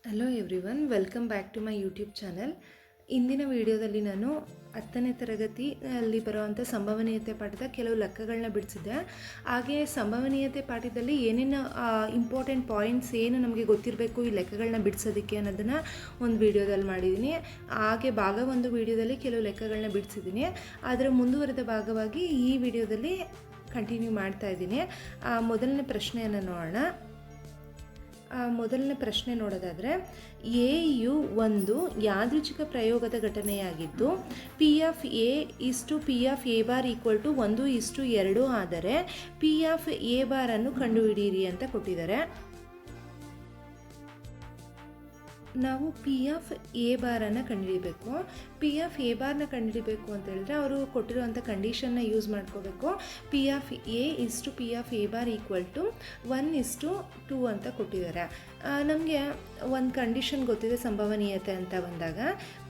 Hello everyone, welcome back to my YouTube channel. ಇಂದಿನ ವಿಡಿಯೋದಲ್ಲಿ ನಾನು 10ನೇ ತರಗತಿಯಲ್ಲಿ ಬರುವಂಥ ಸಂಭವನೀಯತೆ ಪಾಠದ ಕೆಲವು ಲೆಕ್ಕಗಳನ್ನ ಬಿಡಿಸಿದ್ದೆ. ಹಾಗೆ ಸಂಭವನೀಯತೆ ಪಾಠದಲ್ಲಿ ಏನೇನು ಇಂಪಾರ್ಟೆಂಟ್ ಪಾಯಿಂಟ್ಸ್ ಏನು ನಮಗೆ ಗೊತ್ತಿರಬೇಕು ಈ ಲೆಕ್ಕಗಳನ್ನ ಬಿಡಿಸೋದಕ್ಕೆ ಅನ್ನೋದನ್ನು ಒಂದು ವಿಡಿಯೋದಲ್ಲಿ ಮಾಡಿದ್ದೀನಿ. ಹಾಗೆ ಭಾಗ ಒಂದು ವಿಡಿಯೋದಲ್ಲಿ ಕೆಲವು ಲೆಕ್ಕಗಳನ್ನ ಬಿಡಿಸಿದ್ದೀನಿ. ಅದರ ಮುಂದುವರೆದ ಭಾಗವಾಗಿ ಈ ವಿಡಿಯೋದಲ್ಲಿ ಕಂಟಿನ್ಯೂ ಮಾಡ್ತಾ ಇದ್ದೀನಿ. ಮೊದಲನೇ ಪ್ರಶ್ನೆಯನ್ನು ನೋಡೋಣ. ಮೊದಲನೇ ಪ್ರಶ್ನೆ ನೋಡೋದಾದರೆ, ಎ ಯು ಒಂದು ಯಾದೃಚ್ಛಿಕ ಪ್ರಯೋಗದ ಘಟನೆಯಾಗಿದ್ದು P of A is to P of A bar equal to 1:2 ಆದರೆ ಪಿ ಆಫ್ ಎ ಬಾರನ್ನು ಕಂಡುಹಿಡಿಯಿರಿ ಅಂತ ಕೊಟ್ಟಿದ್ದಾರೆ. ನಾವು ಪಿ ಆಫ್ ಎ ಬಾರನ್ನು ಕಂಡುಹಿಡಿಬೇಕು. ಪಿ ಆಫ್ ಎ ಬಾರ್ನ ಕಂಡುಹಿಡಿಬೇಕು ಅಂತ ಹೇಳಿದ್ರೆ ಅವರು ಕೊಟ್ಟಿರುವಂಥ ಕಂಡೀಷನ್ನ ಯೂಸ್ ಮಾಡ್ಕೋಬೇಕು. P of A is to P of A bar equal to 1:2 ಅಂತ ಕೊಟ್ಟಿದ್ದಾರೆ. ನಮಗೆ ಒಂದು ಕಂಡೀಷನ್ ಗೊತ್ತಿದೆ ಸಂಭವನೀಯತೆ ಅಂತ ಬಂದಾಗ,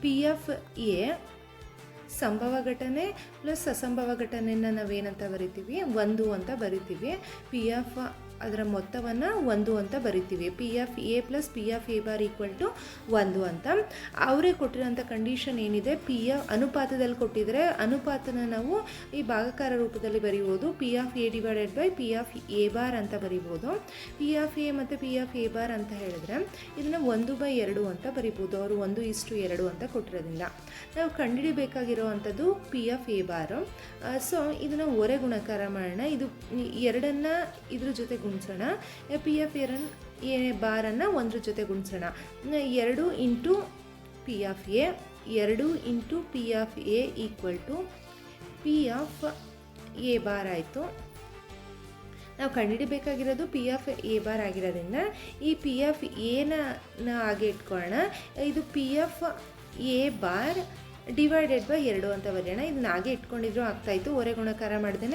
ಪಿ ಆಫ್ ಎ ಸಂಭವ ಘಟನೆ ಪ್ಲಸ್ ಅಸಂಭವ ಘಟನೆಯನ್ನು ನಾವೇನಂತ ಬರಿತೀವಿ, 1 ಅಂತ ಬರಿತೀವಿ. ಪಿ ಆಫ್ ಅದರ ಮೊತ್ತವನ್ನು 1 ಅಂತ ಬರಿತೀವಿ. P of A plus P of A bar equal to 1 ಅಂತ. ಅವರೇ ಕೊಟ್ಟಿರೋಂಥ ಕಂಡೀಷನ್ ಏನಿದೆ, ಪಿ ಆಫ್ ಅನುಪಾತದಲ್ಲಿ ಕೊಟ್ಟಿದ್ರೆ ಅನುಪಾತನ ನಾವು ಈ ಭಾಗಕಾರ ರೂಪದಲ್ಲಿ ಬರಿಬೋದು. P of A divided by P of A bar ಅಂತ ಬರಿಬೋದು. ಪಿ ಆಫ್ ಎ ಮತ್ತು ಪಿ ಆಫ್ ಎ ಬಾರ್ ಅಂತ ಹೇಳಿದ್ರೆ ಇದನ್ನು 1/2 ಅಂತ ಬರಿಬೋದು. ಅವರು 1:2 ಅಂತ ಕೊಟ್ಟಿರೋದ್ರಿಂದ ನಾವು ಕಂಡುಹಿಡಿಬೇಕಾಗಿರೋವಂಥದ್ದು P of A bar. So ಇದನ್ನು ಹೊರೆ ಗುಣಕಾರ ಮಾಡೋಣ. ಇದು ಎರಡನ್ನು ಇದ್ರ ಜೊತೆ ಗುಣಿಸೋಣ. ಪಿ ಆಫ್ ಎ ಬಾರನ್ನು 1 ಜೊತೆ ಗುಣಿಸೋಣ. 2 into P of A, 2 into P of A equal to P of A bar ಆಯಿತು. ನಾವು ಕಂಡುಹಿಡಿಬೇಕಾಗಿರೋದು ಪಿ ಆಫ್ ಎ ಬಾರ್ ಆಗಿರೋದ್ರಿಂದ ಈ ಪಿ ಆಫ್ ಎನ ಹಾಗೆ ಇಟ್ಕೊಳ್ಳೋಣ. ಇದು P of A bar divided by 2 ಅಂತ ಬರೆಯೋಣ. ಇದನ್ನ ಹಾಗೆ ಇಟ್ಕೊಂಡಿದ್ರು ಆಗ್ತಾಯಿತ್ತು. ಹೊರೆ ಗುಣಕಾರ ಮಾಡ್ದೇ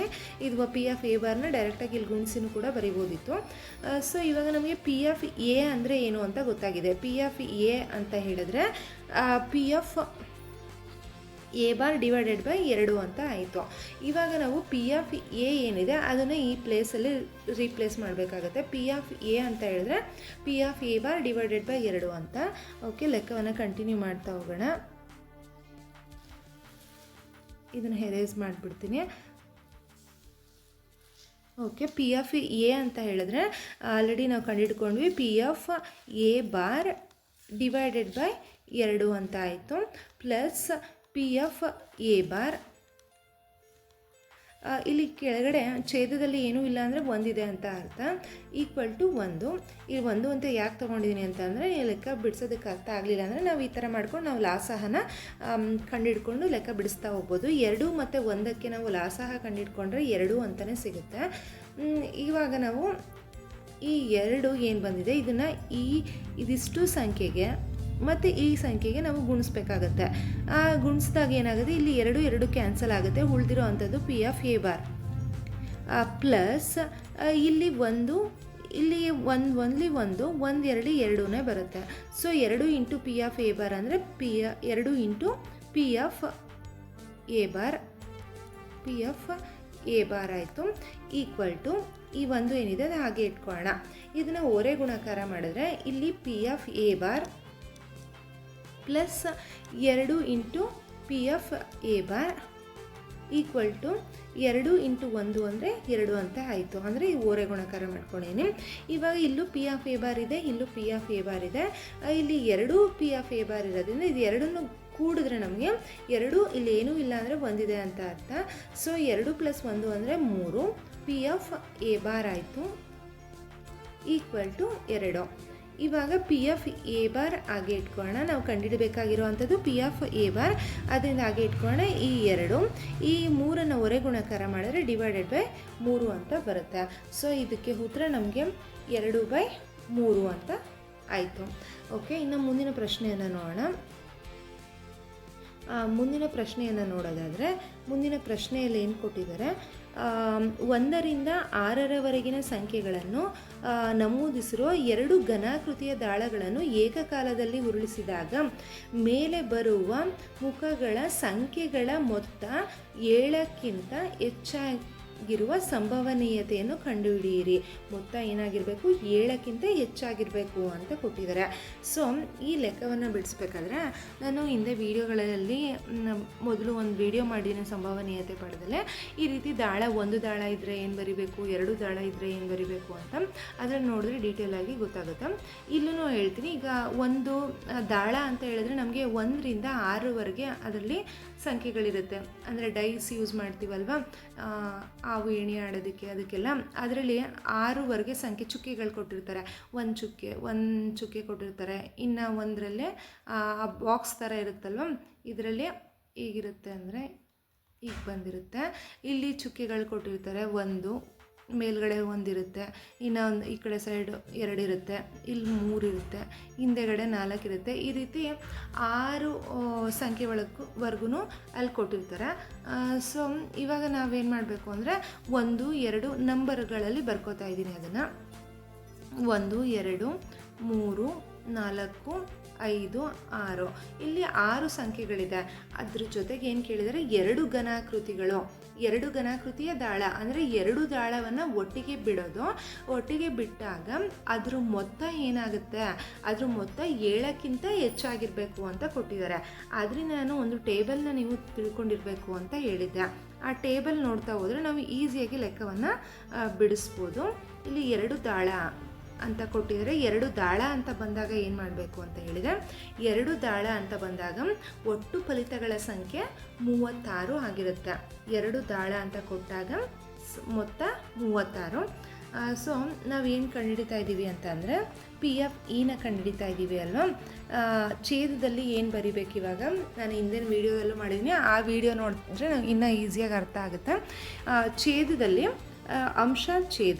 ಇದು ಪಿ ಆಫ್ ಎ ಬಾರ್ನ ಡೈರೆಕ್ಟಾಗಿ ಇಲ್ಲಿ ಗುಣಿಸಿನೂ ಕೂಡ ಬರಿಬೋದಿತ್ತು. ಸೊ ಇವಾಗ ನಮಗೆ ಪಿ ಆಫ್ ಎ ಅಂದರೆ ಏನು ಅಂತ ಗೊತ್ತಾಗಿದೆ. ಪಿ ಆಫ್ ಎ ಅಂತ ಹೇಳಿದ್ರೆ P of A bar divided by 2 ಅಂತ ಆಯಿತು. ಇವಾಗ ನಾವು ಪಿ ಆಫ್ ಎ ಏನಿದೆ ಅದನ್ನು ಈ ಪ್ಲೇಸಲ್ಲಿ ರೀಪ್ಲೇಸ್ ಮಾಡಬೇಕಾಗತ್ತೆ. ಪಿ ಆಫ್ ಎ ಅಂತ ಹೇಳಿದ್ರೆ P of A bar divided by 2 ಅಂತ. ಓಕೆ, ಲೆಕ್ಕವನ್ನು ಕಂಟಿನ್ಯೂ ಮಾಡ್ತಾ ಹೋಗೋಣ. ಇದನ್ನು ಎರೇಸ್ ಮಾಡಿಬಿಡ್ತೀನಿ. ಓಕೆ, ಪಿ ಆಫ್ ಎ ಅಂತ ಹೇಳಿದ್ರೆ ಆಲ್ರೆಡಿ ನಾವು ಕಂಡುಹಿಡ್ಕೊಂಡ್ವಿ. P of A bar divided by 2 ಅಂತ ಆಯಿತು. Plus P of A bar, ಇಲ್ಲಿ ಕೆಳಗಡೆ ಛೇದದಲ್ಲಿ ಏನೂ ಇಲ್ಲ ಅಂದರೆ ಒಂದಿದೆ ಅಂತ ಅರ್ಥ, ಈಕ್ವಲ್ ಟು 1. ಇಲ್ಲಿ 1 ಅಂತ ಯಾಕೆ ತೊಗೊಂಡಿದ್ದೀನಿ ಅಂತ ಅಂದರೆ ಲೆಕ್ಕ ಬಿಡಿಸೋದಕ್ಕೆ ಅರ್ಥ ಆಗಲಿಲ್ಲ ಅಂದರೆ ನಾವು ಈ ಥರ ಮಾಡ್ಕೊಂಡು ನಾವು ಲಾಸಹನ ಕಂಡುಹಿಡ್ಕೊಂಡು ಲೆಕ್ಕ ಬಿಡಿಸ್ತಾ ಹೋಗ್ಬೋದು. 2 ಮತ್ತು 1ಕ್ಕೆ ನಾವು ಲಾಸಹ ಕಂಡುಹಿಡ್ಕೊಂಡ್ರೆ 2 ಅಂತಲೇ ಸಿಗುತ್ತೆ. ಇವಾಗ ನಾವು ಈ 2 ಏನು ಬಂದಿದೆ ಇದನ್ನು ಇದಿಷ್ಟು ಸಂಖ್ಯೆಗೆ ಮತ್ತು ಈ ಸಂಖ್ಯೆಗೆ ನಾವು ಗುಣಿಸ್ಬೇಕಾಗತ್ತೆ. ಗುಣಿಸಿದಾಗ ಏನಾಗುತ್ತೆ, ಇಲ್ಲಿ 2 ಕ್ಯಾನ್ಸಲ್ ಆಗುತ್ತೆ. ಉಳಿದಿರೋ ಅಂಥದ್ದು P of A bar plus ಇಲ್ಲಿ 1, ಇಲ್ಲಿ 1 2 2 ಬರುತ್ತೆ. So 2 into P of A bar ಅಂದರೆ 2 into P of A bar ಆಯಿತು. ಈಕ್ವಲ್ ಟು ಈ 1 ಏನಿದೆ ಅದು ಹಾಗೆ ಇಟ್ಕೊಳ್ಳೋಣ. ಇದನ್ನು ಹೊರೆ ಗುಣಕಾರ ಮಾಡಿದ್ರೆ ಇಲ್ಲಿ P of A bar plus 2 into P of A bar equal to 2 into 1 ಅಂದರೆ 2 ಅಂತ ಆಯಿತು. ಅಂದರೆ ಈ ಹೊರೆ ಗುಣಕಾರ ಮಾಡ್ಕೊಂಡೇನೆ. ಇವಾಗ ಇಲ್ಲೂ ಪಿ ಆಫ್ ಎ ಬಾರ್ ಇದೆ, ಇಲ್ಲೂ ಪಿ ಆಫ್ ಎ ಬಾರ್ ಇದೆ. ಇಲ್ಲಿ 2 ಪಿ ಆಫ್ ಎ ಬಾರ್ ಇರೋದ್ರಿಂದ ಇದು 2 ಕೂಡಿದ್ರೆ ನಮಗೆ 2 ಇಲ್ಲಿ ಏನೂ ಇಲ್ಲ ಅಂದರೆ ಒಂದಿದೆ ಅಂತ ಅರ್ಥ. ಸೊ 2 + 1 ಅಂದರೆ 3 ಪಿ ಆಫ್ ಎ ಬಾರ್ ಆಯಿತು, ಈಕ್ವಲ್ ಟು 2. ಇವಾಗ ಪಿ ಆಫ್ ಎ ಬಾರ್ ಹಾಗೆ ಇಟ್ಕೊಳ್ಳೋಣ. ನಾವು ಕಂಡುಹಿಡಬೇಕಾಗಿರುವಂಥದ್ದು ಪಿ ಆಫ್ ಎ ಬಾರ್, ಅದರಿಂದ ಹಾಗೆ ಇಟ್ಕೊಳ್ಳೋಣ. ಈ 2 ಈ 3 ಹೊರೆ ಗುಣಕಾರ ಮಾಡಿದ್ರೆ ಡಿವೈಡೆಡ್ ಬೈ 3 ಅಂತ ಬರುತ್ತೆ. ಸೊ ಇದಕ್ಕೆ ಉತ್ತರ ನಮಗೆ 2/3 ಅಂತ ಆಯಿತು. ಓಕೆ, ಇನ್ನು ಮುಂದಿನ ಪ್ರಶ್ನೆಯನ್ನು ನೋಡೋಣ. ಮುಂದಿನ ಪ್ರಶ್ನೆಯನ್ನು ನೋಡೋದಾದರೆ ಮುಂದಿನ ಪ್ರಶ್ನೆಯಲ್ಲಿ ಏನು ಕೊಟ್ಟಿದ್ದಾರೆ, 1ರಿಂದ 6ರವರೆಗಿನ ಸಂಖ್ಯೆಗಳನ್ನು ನಮೂದಿಸಿರುವ 2 ಘನಾಕೃತಿಯ ದಾಳಗಳನ್ನು ಏಕಕಾಲದಲ್ಲಿ ಉರುಳಿಸಿದಾಗ ಮೇಲೆ ಬರುವ ಮುಖಗಳ ಸಂಖ್ಯೆಗಳ ಮೊತ್ತ 7ಕ್ಕಿಂತ ಇರುವ ಸಂಭವನೀಯತೆಯನ್ನು ಕಂಡುಹಿಡಿಯಿರಿ. ಮೊತ್ತ ಏನಾಗಿರಬೇಕು, 7ಕ್ಕಿಂತ ಹೆಚ್ಚಾಗಿರಬೇಕು ಅಂತ ಕೊಟ್ಟಿದ್ದಾರೆ. ಸೊ ಈ ಲೆಕ್ಕವನ್ನು ಬಿಡಿಸ್ಬೇಕಾದ್ರೆ ನಾನು ಹಿಂದೆ ವೀಡಿಯೋಗಳಲ್ಲಿ ಮೊದಲು ಒಂದು ವಿಡಿಯೋ ಮಾಡಿದ್ದೀನಿ ಸಂಭವನೀಯತೆ ಪಡೆದಲ್ಲೇ. ಈ ರೀತಿ ಒಂದು ದಾಳ ಇದ್ದರೆ ಏನು ಬರಿಬೇಕು, 2 ದಾಳ ಇದ್ದರೆ ಏನು ಬರಿಬೇಕು ಅಂತ ಅದರಲ್ಲಿ ನೋಡಿದ್ರೆ ಡೀಟೇಲಾಗಿ ಗೊತ್ತಾಗುತ್ತೆ. ಇಲ್ಲೂ ಹೇಳ್ತೀನಿ. ಈಗ ಒಂದು ದಾಳ ಅಂತ ಹೇಳಿದ್ರೆ ನಮಗೆ 1ರಿಂದ 6ವರೆಗೆ ಅದರಲ್ಲಿ ಸಂಖ್ಯೆಗಳಿರುತ್ತೆ. ಅಂದರೆ ಡೈಸ್ ಯೂಸ್ ಮಾಡ್ತೀವಲ್ವ ಹಾವು ಏಣಿ ಆಡೋದಕ್ಕೆ, ಅದಕ್ಕೆಲ್ಲ ಅದರಲ್ಲಿ 6ವರೆಗೆ ಸಂಖ್ಯೆ ಚುಕ್ಕೆಗಳು ಕೊಟ್ಟಿರ್ತಾರೆ. ಒಂದು ಚುಕ್ಕೆ ಕೊಟ್ಟಿರ್ತಾರೆ. ಇನ್ನು ಒಂದರಲ್ಲೇ ಆ ಬಾಕ್ಸ್ ಥರ ಇರುತ್ತಲ್ವ, ಇದರಲ್ಲಿ ಹೀಗಿರುತ್ತೆ, ಅಂದರೆ ಈಗ ಬಂದಿರುತ್ತೆ. ಇಲ್ಲಿ ಚುಕ್ಕೆಗಳು ಕೊಟ್ಟಿರ್ತಾರೆ. ಒಂದು ಮೇಲ್ಗಡೆ ಒಂದಿರುತ್ತೆ, ಇನ್ನೊಂದು ಈ ಕಡೆ ಸೈಡ್ 2 ಇರುತ್ತೆ, ಇಲ್ಲಿ 3 ಇರುತ್ತೆ, ಹಿಂದೆಗಡೆ 4 ಇರುತ್ತೆ. ಈ ರೀತಿ 6 ಸಂಖ್ಯೆ ವರ್ಗೂ ಅಲ್ಲಿ ಕೊಟ್ಟಿರ್ತಾರೆ. ಸೊ ಇವಾಗ ನಾವೇನು ಮಾಡಬೇಕು ಅಂದರೆ 1, 2 ನಂಬರ್ಗಳಲ್ಲಿ ಬರ್ಕೋತಾ ಇದ್ದೀನಿ. ಅದನ್ನು 1, 2, 3, 4, 5, 6 ಇಲ್ಲಿ 6 ಸಂಖ್ಯೆಗಳಿದೆ. ಅದ್ರ ಜೊತೆಗೆ ಏನು ಕೇಳಿದರೆ 2 ಘನಾಕೃತಿಗಳು, 2 ಘನಾಕೃತಿಯ ದಾಳ ಅಂದರೆ 2 ದಾಳವನ್ನು ಒಟ್ಟಿಗೆ ಬಿಡೋದು. ಒಟ್ಟಿಗೆ ಬಿಟ್ಟಾಗ ಅದ್ರ ಮೊತ್ತ ಏನಾಗುತ್ತೆ, ಅದ್ರ ಮೊತ್ತ 7ಕ್ಕಿಂತ ಹೆಚ್ಚಾಗಿರಬೇಕು ಅಂತ ಕೊಟ್ಟಿದ್ದಾರೆ. ಆದ್ದರಿಂದ ನಾನು ಒಂದು ಟೇಬಲ್ನ ನೀವು ತಿಳ್ಕೊಂಡಿರಬೇಕು ಅಂತ ಹೇಳಿದ್ದೆ. ಆ ಟೇಬಲ್ ನೋಡ್ತಾ ಹೋದರೆ ನಾವು ಈಸಿಯಾಗಿ ಲೆಕ್ಕವನ್ನು ಬಿಡಿಸ್ಬೋದು. ಇಲ್ಲಿ 2 ದಾಳ ಅಂತ ಕೊಟ್ಟಿದ್ದಾರೆ. 2 ದಾಳ ಅಂತ ಬಂದಾಗ ಏನು ಮಾಡಬೇಕು ಅಂತ ಹೇಳಿದರೆ, 2 ದಾಳ ಅಂತ ಬಂದಾಗ ಒಟ್ಟು ಫಲಿತಗಳ ಸಂಖ್ಯೆ 36 ಆಗಿರುತ್ತೆ. 2 ದಾಳ ಅಂತ ಕೊಟ್ಟಾಗ ಮೊತ್ತ 36. ಸೊ ನಾವೇನು ಕಂಡುಹಿಡಿತಾ ಇದ್ದೀವಿ ಅಂತ ಅಂದರೆ PFEನ ಕಂಡುಹಿಡಿತಾ ಇದ್ದೀವಿ ಅಲ್ವಾ. ಛೇದದಲ್ಲಿ ಏನು ಬರಿಬೇಕು, ಇವಾಗ ನಾನು ಹಿಂದಿನ ವೀಡಿಯೋದಲ್ಲೂ ಮಾಡಿದ್ದೀನಿ. ಆ ವಿಡಿಯೋ ನೋಡಿದ್ರೆ ಇನ್ನೂ ಈಸಿಯಾಗಿ ಅರ್ಥ ಆಗುತ್ತೆ. ಛೇದದಲ್ಲಿ ಅಂಶ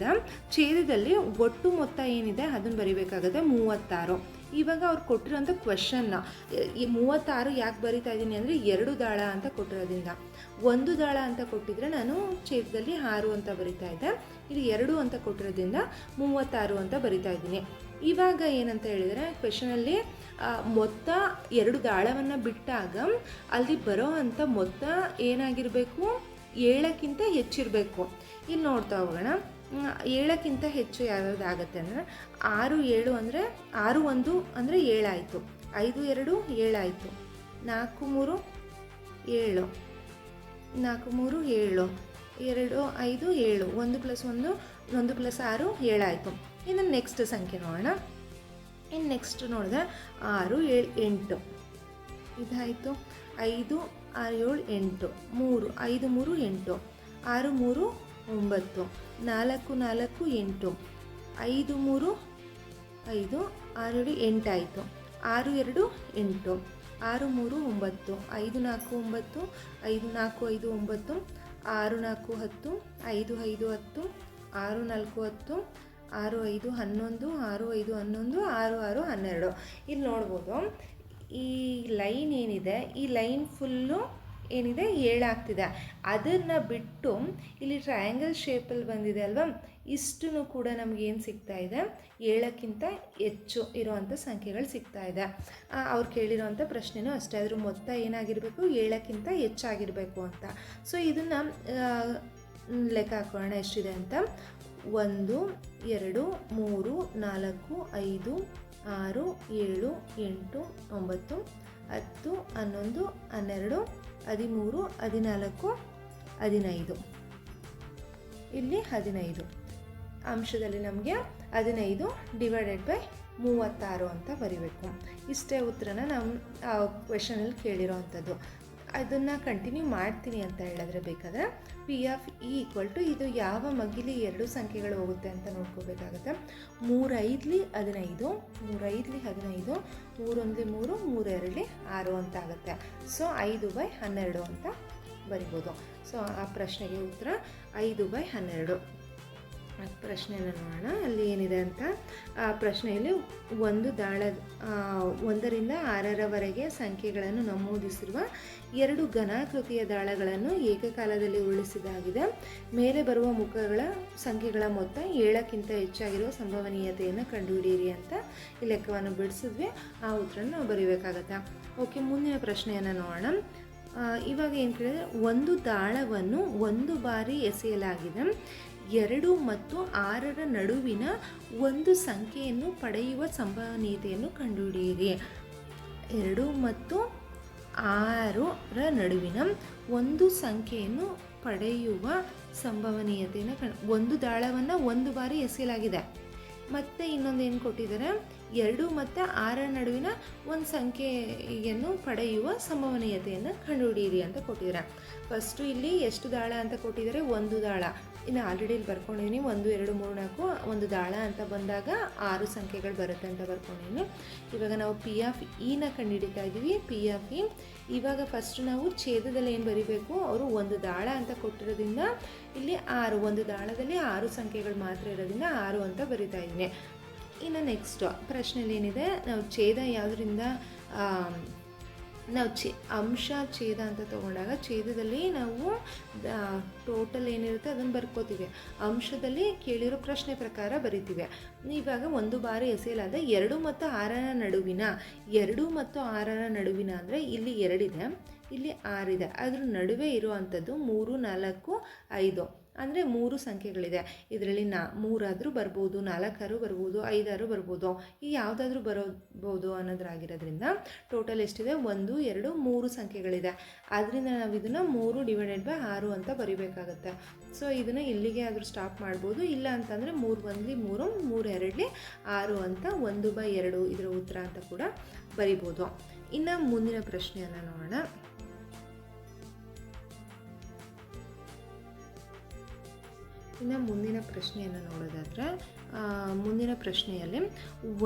ಛೇದದಲ್ಲಿ ಒಟ್ಟು ಮೊತ್ತ ಏನಿದೆ ಅದನ್ನು ಬರಿಬೇಕಾಗುತ್ತೆ 36. ಇವಾಗ ಅವ್ರು ಕೊಟ್ಟಿರೋಂಥ ಕ್ವೆಶನ್ನ ಈ 36 ಯಾಕೆ ಬರಿತಾ ಇದ್ದೀನಿ ಅಂದರೆ 2 ದಾಳ ಅಂತ ಕೊಟ್ಟಿರೋದ್ರಿಂದ. 1 ದಾಳ ಅಂತ ಕೊಟ್ಟಿದ್ರೆ ನಾನು ಛೇದದಲ್ಲಿ 6 ಅಂತ ಬರಿತಾ ಇದ್ದೆ. ಇಲ್ಲಿ 2 ಅಂತ ಕೊಟ್ಟಿರೋದ್ರಿಂದ 36 ಅಂತ ಬರಿತಾ ಇದ್ದೀನಿ. ಇವಾಗ ಏನಂತ ಹೇಳಿದರೆ ಕ್ವೆಶನಲ್ಲಿ ಮೊತ್ತ 2 ದಾಳವನ್ನು ಬಿಟ್ಟಾಗ ಅಲ್ಲಿ ಬರೋ ಅಂಥ ಮೊತ್ತ ಏನಾಗಿರಬೇಕು, 7ಕ್ಕಿಂತ ಹೆಚ್ಚಿರಬೇಕು. ಇಲ್ಲಿ ನೋಡ್ತಾ ಹೋಗೋಣ. 7ಕ್ಕಿಂತ ಹೆಚ್ಚು ಯಾವ್ಯಾವ್ದು ಆಗುತ್ತೆ ಅಂದರೆ 6, 7 ಅಂದರೆ 6, 1 ಅಂದರೆ 7 ಆಯಿತು. 5, 2 7 ಆಯಿತು. 4, 3 7, 4, 3 7, 2, 5 7, 1 + 1 1 + 6 7 ಆಯಿತು. ಇನ್ನು ನೆಕ್ಸ್ಟ್ ಸಂಖ್ಯೆ ನೋಡೋಣ. ಇನ್ನು ನೆಕ್ಸ್ಟ್ ನೋಡಿದ್ರೆ 6, 7, 8 ಇದಾಯಿತು. 5, 6, 7, 8, 3 5, 3 8, 6, 3 9, 4, 4 8, 5, 3 5, 6, 7 8 ಆಯಿತು. 6, 2 8, 6, 3 9, 5, 4 9, 5, 4 5 9, 6, 4 10, 5, 5 10, 6, 4 10, 6, 5 11, 6, 5 11, 6, 6 12. ಇಲ್ಲಿ ನೋಡ್ಬೋದು ಈ ಲೈನ್ ಏನಿದೆ, ಈ ಲೈನ್ ಫುಲ್ಲು ಏನಿದೆ 7 ಆಗ್ತಿದೆ. ಅದನ್ನು ಬಿಟ್ಟು ಇಲ್ಲಿ ಟ್ರಯಾಂಗಲ್ ಶೇಪಲ್ಲಿ ಬಂದಿದೆ ಅಲ್ವಾ, ಇಷ್ಟೂ ಕೂಡ ನಮಗೇನು ಸಿಗ್ತಾ ಇದೆ, 7ಕ್ಕಿಂತ ಹೆಚ್ಚು ಇರೋವಂಥ ಸಂಖ್ಯೆಗಳು ಸಿಗ್ತಾ ಇದೆ. ಅವ್ರು ಕೇಳಿರೋವಂಥ ಪ್ರಶ್ನೆನೂ ಅಷ್ಟೇ, ಅದ್ರ ಮೊತ್ತ ಏನಾಗಿರಬೇಕು, 7ಕ್ಕಿಂತ ಹೆಚ್ಚಾಗಿರಬೇಕು ಅಂತ. ಸೊ ಇದನ್ನು ಲೆಕ್ಕ ಹಾಕೋಣ ಎಷ್ಟಿದೆ ಅಂತ. 1 2 3 4 5 6 7 8 9 10 11 12 13 14 15. ಇಲ್ಲಿ 15 ಅಂಶದಲ್ಲಿ ನಮಗೆ 15 / 36 ಅಂತ ಬರಿಬೇಕು. ಇಷ್ಟೇ ಉತ್ತರನ ನಮ್ಮ ಕ್ವೆಶನಲ್ಲಿ ಕೇಳಿರೋ ಅಂಥದ್ದು. ಅದನ್ನು ಕಂಟಿನ್ಯೂ ಮಾಡ್ತೀನಿ ಅಂತ ಹೇಳಿದ್ರೆ ಬೇಕಾದರೆ PFE = ಇದು ಯಾವ ಮಗ್ಗಿಲಿ 2 ಸಂಖ್ಯೆಗಳು ಹೋಗುತ್ತೆ ಅಂತ ನೋಡ್ಕೋಬೇಕಾಗುತ್ತೆ. 3 5 15, 3 5 15, 3 1 3, 3 2 6 ಅಂತ ಆಗುತ್ತೆ. ಸೊ 5/12 ಅಂತ ಬರಿಬೋದು. ಸೊ ಆ ಪ್ರಶ್ನೆಗೆ ಉತ್ತರ 5/12. ಪ್ರಶ್ನೆನ ನೋಡೋಣ ಅಲ್ಲಿ ಏನಿದೆ ಅಂತ. ಆ ಪ್ರಶ್ನೆಯಲ್ಲಿ 1 ದಾಳ 1ರಿಂದ 6ರವರೆಗೆ ಸಂಖ್ಯೆಗಳನ್ನು ನಮೂದಿಸಿರುವ 2 ಘನಾಕೃತಿಯ ದಾಳಗಳನ್ನು ಏಕಕಾಲದಲ್ಲಿ ಉರುಳಿಸಿದಾಗಿದೆ. ಮೇಲೆ ಬರುವ ಮುಖಗಳ ಸಂಖ್ಯೆಗಳ ಮೊತ್ತ 7ಕ್ಕಿಂತ ಹೆಚ್ಚಾಗಿರುವ ಸಂಭವನೀಯತೆಯನ್ನು ಕಂಡುಹಿಡಿಯಿರಿ ಅಂತ ಈ ಲೆಕ್ಕವನ್ನು ಬಿಡಿಸಿದ್ವಿ. ಆ ಉತ್ತರನ ನಾವು ಬರೀಬೇಕಾಗತ್ತೆ. ಓಕೆ, ಮುಂದಿನ ಪ್ರಶ್ನೆಯನ್ನು ನೋಡೋಣ. ಇವಾಗ ಏನು ಕೇಳಿದರೆ, ಒಂದು ದಾಳವನ್ನು ಒಂದು ಬಾರಿ ಎಸೆಯಲಾಗಿದೆ, 2 ಮತ್ತು 6ರ ನಡುವಿನ ಒಂದು ಸಂಖ್ಯೆಯನ್ನು ಪಡೆಯುವ ಸಂಭವನೀಯತೆಯನ್ನು ಕಂಡುಹಿಡಿಯಿರಿ. 2 ಮತ್ತು 6ರ ನಡುವಿನ ಒಂದು ಸಂಖ್ಯೆಯನ್ನು ಪಡೆಯುವ ಸಂಭವನೀಯತೆಯನ್ನು ಒಂದು ದಾಳವನ್ನು ಒಂದು ಬಾರಿ ಎಸೆಯಲಾಗಿದೆ. ಮತ್ತು ಇನ್ನೊಂದು ಏನು ಕೊಟ್ಟಿದ್ದಾರೆ, 2 ಮತ್ತು 6ರ ನಡುವಿನ ಒಂದು ಸಂಖ್ಯೆಯನ್ನು ಪಡೆಯುವ ಸಂಭವನೀಯತೆಯನ್ನು ಕಂಡುಹಿಡಿಯಿರಿ ಅಂತ ಕೊಟ್ಟಿದ್ದಾರೆ. ಫಸ್ಟು ಇಲ್ಲಿ ಎಷ್ಟು ದಾಳ ಅಂತ ಕೊಟ್ಟಿದ್ದಾರೆ, ಒಂದು ದಾಳ. ಇನ್ನು ಆಲ್ರೆಡಿ ಇಲ್ಲಿ ಬರ್ಕೊಂಡಿದ್ದೀನಿ, 1 2 3 4 ಒಂದು ದಾಳ ಅಂತ ಬಂದಾಗ 6 ಸಂಖ್ಯೆಗಳು ಬರುತ್ತೆ ಅಂತ ಬರ್ಕೊಂಡಿದ್ದೀನಿ. ಇವಾಗ ನಾವು ಪಿ ಆಫ್ ಇನ ಕಂಡುಹಿಡಿತಾ ಇದ್ದೀವಿ. ಪಿ ಆಫ್ ಇ ಇವಾಗ ಫಸ್ಟ್ ನಾವು ಛೇದದಲ್ಲಿ ಏನು ಬರೀಬೇಕು, ಅವರು ಒಂದು ದಾಳ ಅಂತ ಕೊಟ್ಟಿರೋದ್ರಿಂದ ಇಲ್ಲಿ 6, ಒಂದು ದಾಳದಲ್ಲಿ 6 ಸಂಖ್ಯೆಗಳು ಮಾತ್ರ ಇರೋದ್ರಿಂದ 6 ಅಂತ ಬರಿತಾ ಇದ್ದೀನಿ. ಇನ್ನು ನೆಕ್ಸ್ಟ್ ಪ್ರಶ್ನೆಯಲ್ಲಿ ಏನಿದೆ, ನಾವು ಛೇದ ಯಾವುದರಿಂದ ನಾವು ಅಂಶ ಛೇದ ಅಂತ ತೊಗೊಂಡಾಗ ಛೇದದಲ್ಲಿ ನಾವು ಟೋಟಲ್ ಏನಿರುತ್ತೆ ಅದನ್ನು ಬರ್ಕೋತೀವಿ, ಅಂಶದಲ್ಲಿ ಕೇಳಿರೋ ಪ್ರಶ್ನೆ ಪ್ರಕಾರ ಬರಿತೀವಿ. ಇವಾಗ ಒಂದು ಬಾರಿ ಎಸೆಯಲಾದ 2 ಮತ್ತು 6ರ ನಡುವಿನ, 2 ಮತ್ತು 6ರ ನಡುವಿನ ಅಂದರೆ ಇಲ್ಲಿ 2 ಇದೆ, ಇಲ್ಲಿ 6 ಇದೆ, ಅದ್ರ ನಡುವೆ ಇರುವಂಥದ್ದು 3 4 5 ಅಂದರೆ 3 ಸಂಖ್ಯೆಗಳಿದೆ. ಇದರಲ್ಲಿ 3 ಬರ್ಬೋದು, 4 ಬರ್ಬೋದು, 5 ಬರ್ಬೋದು, ಈ ಯಾವುದಾದ್ರೂ ಬರೋಬೋದು ಅನ್ನೋದ್ರಾಗಿರೋದ್ರಿಂದ ಟೋಟಲ್ ಎಷ್ಟಿದೆ, 1 2 3 ಸಂಖ್ಯೆಗಳಿದೆ. ಆದ್ದರಿಂದ ನಾವು ಇದನ್ನು 3 / 6 ಅಂತ ಬರಿಬೇಕಾಗತ್ತೆ. ಸೊ ಇದನ್ನು ಇಲ್ಲಿಗೆ ಆದರೂ ಸ್ಟಾಪ್ ಮಾಡ್ಬೋದು, ಇಲ್ಲ ಅಂತಂದರೆ 3 1 3 3 2 6 ಅಂತ 1/2 ಇದರ ಉತ್ತರ ಅಂತ ಕೂಡ ಬರಿಬೋದು. ಇನ್ನು ಮುಂದಿನ ಪ್ರಶ್ನೆಯನ್ನು ನೋಡೋಣ. ಇನ್ನು ಮುಂದಿನ ಪ್ರಶ್ನೆಯನ್ನು ನೋಡೋದಾದರೆ, ಮುಂದಿನ ಪ್ರಶ್ನೆಯಲ್ಲಿ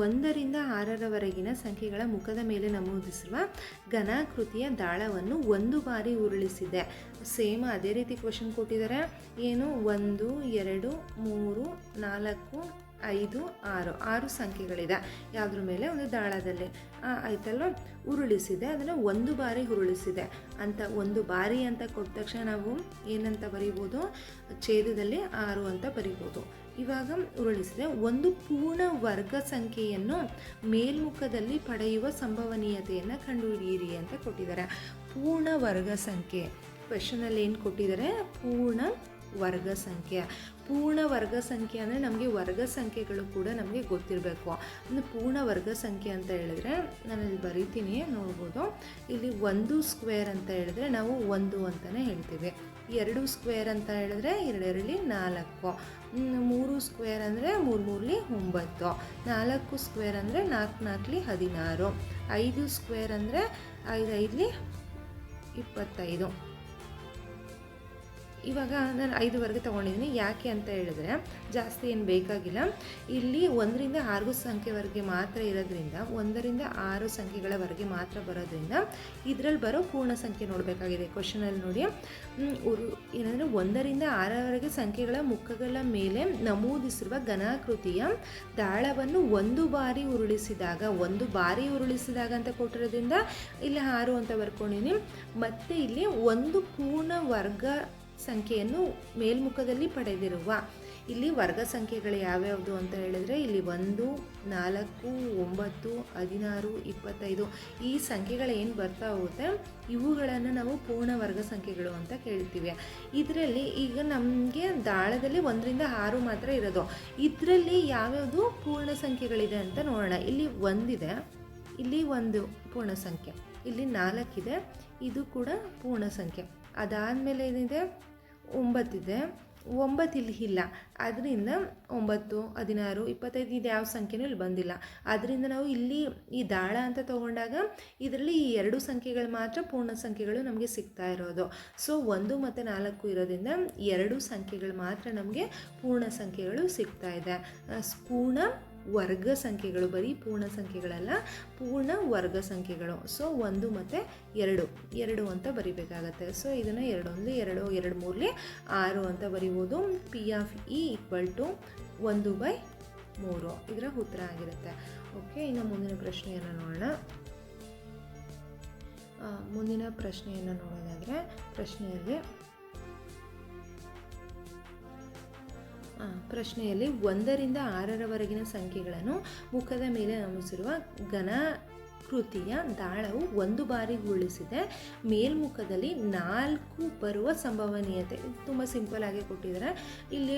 1 ರಿಂದ 6ರವರೆಗಿನ ಸಂಖ್ಯೆಗಳ ಮುಖದ ಮೇಲೆ ನಮೂದಿಸಿರುವ ಘನಾಕೃತಿಯ ದಾಳವನ್ನು ಒಂದು ಬಾರಿ ಉರುಳಿಸಿದೆ. ಸೇಮ್ ಅದೇ ರೀತಿ ಕ್ವಶನ್ ಕೊಟ್ಟಿದ್ದಾರೆ. ಏನು, 1 2 3 4 5 6 ಸಂಖ್ಯೆಗಳಿದೆ. ಯಾವುದ್ರ ಮೇಲೆ, ಒಂದು ದಾಳದಲ್ಲಿ ಆಯ್ತಲ್ವ, ಉರುಳಿಸಿದೆ, ಅದನ್ನು ಒಂದು ಬಾರಿ ಉರುಳಿಸಿದೆ ಅಂತ. ಒಂದು ಬಾರಿ ಅಂತ ಕೊಟ್ಟ ತಕ್ಷಣ ನಾವು ಏನಂತ ಬರೀಬೋದು, ಛೇದದಲ್ಲಿ 6 ಅಂತ ಬರೀಬೋದು. ಇವಾಗ ಉರುಳಿಸಿದೆ, ಒಂದು ಪೂರ್ಣ ವರ್ಗ ಸಂಖ್ಯೆಯನ್ನು ಮೇಲ್ಮುಖದಲ್ಲಿ ಪಡೆಯುವ ಸಂಭವನೀಯತೆಯನ್ನು ಕಂಡುಹಿಡಿಯಿರಿ ಅಂತ ಕೊಟ್ಟಿದ್ದಾರೆ. ಪೂರ್ಣ ವರ್ಗ ಸಂಖ್ಯೆ ಕ್ವೆಶನಲ್ಲಿ ಏನು ಕೊಟ್ಟಿದ್ದಾರೆ, ಪೂರ್ಣ ವರ್ಗ ಸಂಖ್ಯೆ. ಪೂರ್ಣ ವರ್ಗ ಸಂಖ್ಯೆ ಅಂದರೆ ನಮಗೆ ವರ್ಗ ಸಂಖ್ಯೆಗಳು ಕೂಡ ನಮಗೆ ಗೊತ್ತಿರಬೇಕು. ಒಂದು ಪೂರ್ಣ ವರ್ಗ ಸಂಖ್ಯೆ ಅಂತ ಹೇಳಿದ್ರೆ ನಾನು ಇಲ್ಲಿ ಬರೀತೀನಿ, ನೋಡ್ಬೋದು. ಇಲ್ಲಿ 1 ಸ್ಕ್ವೇರ್ ಅಂತ ಹೇಳಿದ್ರೆ ನಾವು 1 ಅಂತಲೇ ಹೇಳ್ತೀವಿ. 2 ಸ್ಕ್ವೇರ್ ಅಂತ ಹೇಳಿದ್ರೆ 2 2 4, 3 ಸ್ಕ್ವೇರ್ ಅಂದರೆ 3 3 9, 4 ಸ್ಕ್ವೇರ್ ಅಂದರೆ 4 4 16, 5 ಸ್ಕ್ವೇರ್ ಅಂದರೆ 5 5 25. ಇವಾಗ ನಾನು 5ವರೆಗೆ ತೊಗೊಂಡಿದ್ದೀನಿ. ಯಾಕೆ ಅಂತ ಹೇಳಿದ್ರೆ ಜಾಸ್ತಿ ಏನು ಬೇಕಾಗಿಲ್ಲ. ಇಲ್ಲಿ 1 ರಿಂದ 6 ಸಂಖ್ಯೆವರೆಗೆ ಮಾತ್ರ ಇರೋದ್ರಿಂದ, 1 ರಿಂದ 6 ಸಂಖ್ಯೆಗಳವರೆಗೆ ಮಾತ್ರ ಬರೋದ್ರಿಂದ ಇದರಲ್ಲಿ ಬರೋ ಪೂರ್ಣ ಸಂಖ್ಯೆ ನೋಡಬೇಕಾಗಿದೆ. ಕ್ವಶನಲ್ಲಿ ನೋಡಿ, ಏನಂದರೆ 1 ರಿಂದ 6ರವರೆಗೆ ಸಂಖ್ಯೆಗಳ ಮುಖಗಳ ಮೇಲೆ ನಮೂದಿಸಿರುವ ಘನಾಕೃತಿಯ ದಾಳವನ್ನು ಒಂದು ಬಾರಿ ಉರುಳಿಸಿದಾಗ ಅಂತ ಕೊಟ್ಟಿರೋದ್ರಿಂದ ಇಲ್ಲಿ 6 ಅಂತ ಬರ್ಕೊಂಡಿದ್ದೀನಿ. ಮತ್ತು ಇಲ್ಲಿ ಒಂದು ಪೂರ್ಣ ವರ್ಗ ಸಂಖ್ಯೆಯನ್ನು ಮೇಲ್ಮುಖದಲ್ಲಿ ಪಡೆದಿರುವ, ಇಲ್ಲಿ ವರ್ಗ ಸಂಖ್ಯೆಗಳು ಯಾವ್ಯಾವುದು ಅಂತ ಹೇಳಿದ್ರೆ ಇಲ್ಲಿ 1 4 9 16 25 ಈ ಸಂಖ್ಯೆಗಳು ಏನು ಬರ್ತಾ ಹೋಗುತ್ತೆ ಇವುಗಳನ್ನು ನಾವು ಪೂರ್ಣ ವರ್ಗ ಸಂಖ್ಯೆಗಳು ಅಂತ ಕೇಳ್ತೀವಿ. ಇದರಲ್ಲಿ ಈಗ ನಮಗೆ ದಾಳದಲ್ಲಿ 1 ರಿಂದ 6 ಮಾತ್ರ ಇರೋದು. ಇದರಲ್ಲಿ ಯಾವ್ಯಾವುದು ಪೂರ್ಣ ಸಂಖ್ಯೆಗಳಿದೆ ಅಂತ ನೋಡೋಣ. ಇಲ್ಲಿ 1 ಇದೆ, ಇಲ್ಲಿ 1 ಪೂರ್ಣ ಸಂಖ್ಯೆ, ಇಲ್ಲಿ 4 ಇದೆ, ಇದು ಕೂಡ ಪೂರ್ಣ ಸಂಖ್ಯೆ. ಅದಾದಮೇಲೆ ಏನಿದೆ, 9 ಇದೆ, 9 ಇಲ್ಲಿ ಇಲ್ಲ. ಅದರಿಂದ 9 16 25 ಇದು ಯಾವ ಸಂಖ್ಯೆನೂ ಇಲ್ಲಿ ಬಂದಿಲ್ಲ. ಆದ್ದರಿಂದ ನಾವು ಇಲ್ಲಿ ಈ ದಾಳ ಅಂತ ತೊಗೊಂಡಾಗ ಇದರಲ್ಲಿ ಈ 2 ಸಂಖ್ಯೆಗಳು ಮಾತ್ರ ಪೂರ್ಣ ಸಂಖ್ಯೆಗಳು ನಮಗೆ ಸಿಗ್ತಾ ಇರೋದು. ಸೊ 1 ಮತ್ತು 4 ಇರೋದ್ರಿಂದ 2 ಸಂಖ್ಯೆಗಳು ಮಾತ್ರ ನಮಗೆ ಪೂರ್ಣ ಸಂಖ್ಯೆಗಳು ಸಿಗ್ತಾ ಇದೆ. ಪೂರ್ಣ ವರ್ಗ ಸಂಖ್ಯೆಗಳು, ಬರೀ ಪೂರ್ಣ ಸಂಖ್ಯೆಗಳಲ್ಲ, ಪೂರ್ಣ ವರ್ಗ ಸಂಖ್ಯೆಗಳು. ಸೊ 1 ಮತ್ತು 2 ಅಂತ ಬರಿಬೇಕಾಗತ್ತೆ. ಸೊ ಇದನ್ನು 2 1 2 2 3 6 ಅಂತ ಬರಿಬೋದು. ಪಿ ಆಫ್ ಇ = 1/3 ಇದರ ಉತ್ತರ ಆಗಿರುತ್ತೆ. ಓಕೆ, ಇನ್ನು ಮುಂದಿನ ಪ್ರಶ್ನೆಯನ್ನು ನೋಡೋಣ. ಮುಂದಿನ ಪ್ರಶ್ನೆಯನ್ನು ನೋಡೋದಾದರೆ ಪ್ರಶ್ನೆಯಲ್ಲಿ 1 ರಿಂದ 6ರವರೆಗಿನ ಸಂಖ್ಯೆಗಳನ್ನು ಮುಖದ ಮೇಲೆ ನಮೂದಿಸಿರುವ ಕೃತಿಯ ದಾಳವು ಒಂದು ಬಾರಿ ಉರುಳಿಸಿದೆ ಮೇಲ್ಮುಖದಲ್ಲಿ 4 ಬರುವ ಸಂಭವನೀಯತೆ. ತುಂಬ ಸಿಂಪಲ್ ಆಗಿ ಕೊಟ್ಟಿದ್ದಾರೆ. ಇಲ್ಲಿ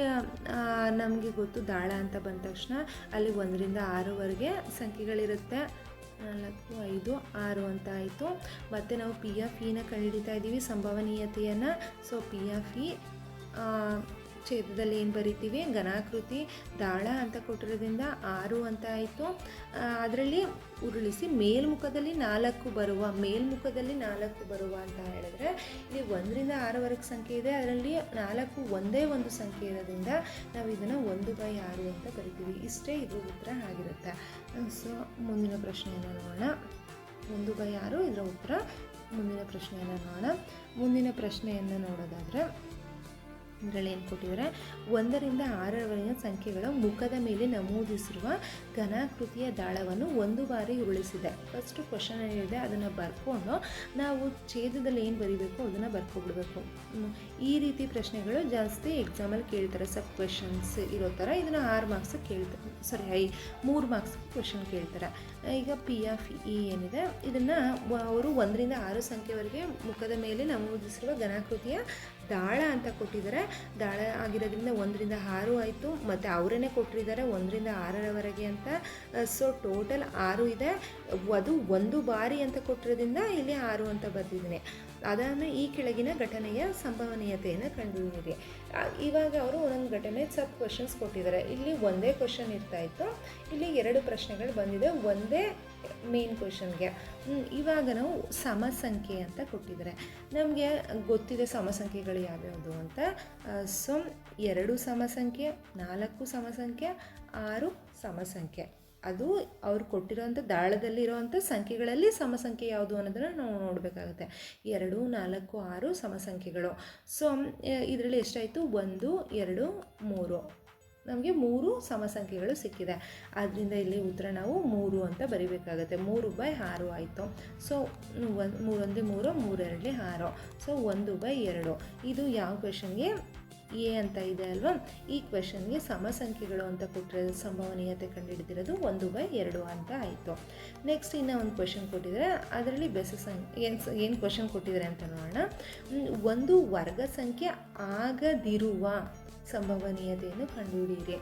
ನಮಗೆ ಗೊತ್ತು ದಾಳ ಅಂತ ಬಂದ ತಕ್ಷಣ ಅಲ್ಲಿ 1ರಿಂದ 6ವರೆಗೆ ಸಂಖ್ಯೆಗಳಿರುತ್ತೆ. 4, 5, 6 ಅಂತ ಆಯಿತು. ಮತ್ತು ನಾವು ಪಿ ಆಫ್ ಇನ ಕಂಡುಹಿಡಿತಾ ಇದ್ದೀವಿ ಸಂಭವನೀಯತೆಯನ್ನು. ಸೊ ಪಿ ಆಫ್ ಇ ಛೇದದಲ್ಲಿ ಏನು ಬರಿತೀವಿ, ಘನಾಕೃತಿ ದಾಳ ಅಂತ ಕೊಟ್ಟಿರೋದ್ರಿಂದ 6 ಅಂತ ಆಯಿತು. ಅದರಲ್ಲಿ ಉರುಳಿಸಿ ಮೇಲ್ಮುಖದಲ್ಲಿ 4 ಬರುವ ಅಂತ ಹೇಳಿದ್ರೆ ಇಲ್ಲಿ 1ರಿಂದ 6ವರೆಗೆ ಸಂಖ್ಯೆ ಇದೆ. ಅದರಲ್ಲಿ 4 ಒಂದೇ ಒಂದು ಸಂಖ್ಯೆ ಇರೋದ್ರಿಂದ ನಾವು ಇದನ್ನು 1/6 ಅಂತ ಬರಿತೀವಿ. ಇಷ್ಟೇ ಇದು ಉತ್ತರ ಆಗಿರುತ್ತೆ. ಸೊ ಮುಂದಿನ ಪ್ರಶ್ನೆಯನ್ನು ನೋಡೋಣ. 1/6 ಇದರ ಉತ್ತರ. ಮುಂದಿನ ಪ್ರಶ್ನೆಯನ್ನು ನೋಡೋಣ. ಮುಂದಿನ ಪ್ರಶ್ನೆಯನ್ನು ನೋಡೋದಾದರೆ ಇದರಲ್ಲಿ ಏನು ಕೊಟ್ಟಿದ್ದಾರೆ, 1ರಿಂದ 6ರವರೆಗಿನ ಸಂಖ್ಯೆಗಳ ಮುಖದ ಮೇಲೆ ನಮೂದಿಸಿರುವ ಘನಾಕೃತಿಯ ದಾಳವನ್ನು ಒಂದು ಬಾರಿ ಉರುಳಿಸಿದೆ. ಫಸ್ಟು ಕ್ವಶನ್ ಏನಿದೆ ಅದನ್ನು ಬರ್ಕೊಂಡು ನಾವು ಛೇದದಲ್ಲಿ ಏನು ಬರೀಬೇಕು ಅದನ್ನು ಬರ್ಕೊಬಿಡ್ಬೇಕು. ಈ ರೀತಿ ಪ್ರಶ್ನೆಗಳು ಜಾಸ್ತಿ ಎಕ್ಸಾಮಲ್ಲಿ ಕೇಳ್ತಾರೆ. ಸಬ್ ಕ್ವೆಶನ್ಸ್ ಇರೋ ಥರ ಇದನ್ನು 6 ಮಾರ್ಕ್ಸ್ ಕೇಳ್ತಾರೆ, 3 ಮಾರ್ಕ್ಸ್ ಕ್ವೆಶನ್ ಕೇಳ್ತಾರೆ. ಈಗ ಪಿ ಆಫ್ ಇ ಏನಿದೆ ಇದನ್ನು ಅವರು 1ರಿಂದ 6 ಸಂಖ್ಯೆವರೆಗೆ ಮುಖದ ಮೇಲೆ ನಮೂದಿಸಿರುವ ಘನಾಕೃತಿಯ ದಾಳ ಅಂತ ಕೊಟ್ಟಿದ್ದಾರೆ. ದಾಳ ಆಗಿರೋದ್ರಿಂದ 1ರಿಂದ 6 ಆಯಿತು. ಮತ್ತು ಅವರೇ ಕೊಟ್ಟಿದ್ದಾರೆ 1ರಿಂದ 6ರವರೆಗೆ ಅಂತ. ಸೊ ಟೋಟಲ್ 6 ಇದೆ. ಅದು ಒಂದು ಬಾರಿ ಅಂತ ಕೊಟ್ಟಿರೋದ್ರಿಂದ ಇಲ್ಲಿ 6 ಅಂತ ಬರೆದಿದ್ದೀನಿ. ಅದಾದಮೇಲೆ ಈ ಕೆಳಗಿನ ಘಟನೆಯ ಸಂಭವನೀಯತೆಯನ್ನು ಕಂಡುಹಿಡಿಯಿರಿ. ಇವಾಗ ಅವರು ಒಂದೊಂದು ಘಟನೆ ಸಬ್ ಕ್ವಶನ್ಸ್ ಕೊಟ್ಟಿದ್ದಾರೆ. ಇಲ್ಲಿ ಒಂದೇ ಕ್ವಶನ್ ಇರ್ತಾಯಿತ್ತು, ಇಲ್ಲಿ 2 ಪ್ರಶ್ನೆಗಳು ಬಂದಿದೆ ಒಂದೇ ಮೇನ್ ಕ್ವಶನ್ಗೆ. ಇವಾಗ ನಾವು ಸಮಸಂಖ್ಯೆ ಅಂತ ಕೊಟ್ಟಿದ್ದಾರೆ. ನಮಗೆ ಗೊತ್ತಿದೆ ಸಮಸಂಖ್ಯೆಗಳು ಯಾವ್ಯಾವುದು ಅಂತ. ಸೊ 2 ಸಮಸಂಖ್ಯೆ, 4 ಸಮಸಂಖ್ಯೆ, 6 ಸಮಸಂಖ್ಯೆ. ಅದು ಅವ್ರು ಕೊಟ್ಟಿರೋಂಥ ದಾಳದಲ್ಲಿರೋವಂಥ ಸಂಖ್ಯೆಗಳಲ್ಲಿ ಸಮಸಂಖ್ಯೆ ಯಾವುದು ಅನ್ನೋದನ್ನು ನಾವು ನೋಡಬೇಕಾಗುತ್ತೆ. 2, 4, 6 ಸಮಸಂಖ್ಯೆಗಳು. ಸೊ ಇದರಲ್ಲಿ ಎಷ್ಟಾಯಿತು, 1, 2, 3. ನಮಗೆ 3 ಸಮಸಂಖ್ಯೆಗಳು ಸಿಕ್ಕಿದೆ. ಆದ್ದರಿಂದ ಇಲ್ಲಿ ಉತ್ತರ ನಾವು 3 ಅಂತ ಬರಿಬೇಕಾಗುತ್ತೆ. 3/6 ಆಯಿತು. ಸೊ 3 1 3, 3 2 6. ಸೊ 1/2. ಇದು ಯಾವ ಕ್ವೆಶನ್ಗೆ ಎ ಅಂತ ಇದೆ ಅಲ್ವಾ, ಈ ಕ್ವೆಶನ್ಗೆ ಸಮಸಂಖ್ಯೆಗಳು ಅಂತ ಕೊಟ್ಟರೆ ಸಂಭವನೀಯತೆ ಕಂಡುಹಿಡಿದಿರೋದು 1/2 ಅಂತ ಆಯಿತು. ನೆಕ್ಸ್ಟ್ ಇನ್ನೂ ಒಂದು ಕ್ವೆಶನ್ ಕೊಟ್ಟಿದ್ದಾರೆ. ಅದರಲ್ಲಿ ಬೆಸ ಸಂಖ್ಯೆ ಏನು ಕ್ವೆಶನ್ ಕೊಟ್ಟಿದ್ದಾರೆ ಅಂತ ನೋಡೋಣ. ಒಂದು ವರ್ಗ ಸಂಖ್ಯೆ ಆಗದಿರುವ ಸಂಭವನೀಯತೆಯನ್ನು ಕಂಡುಹಿಡಿಯಿರಿ.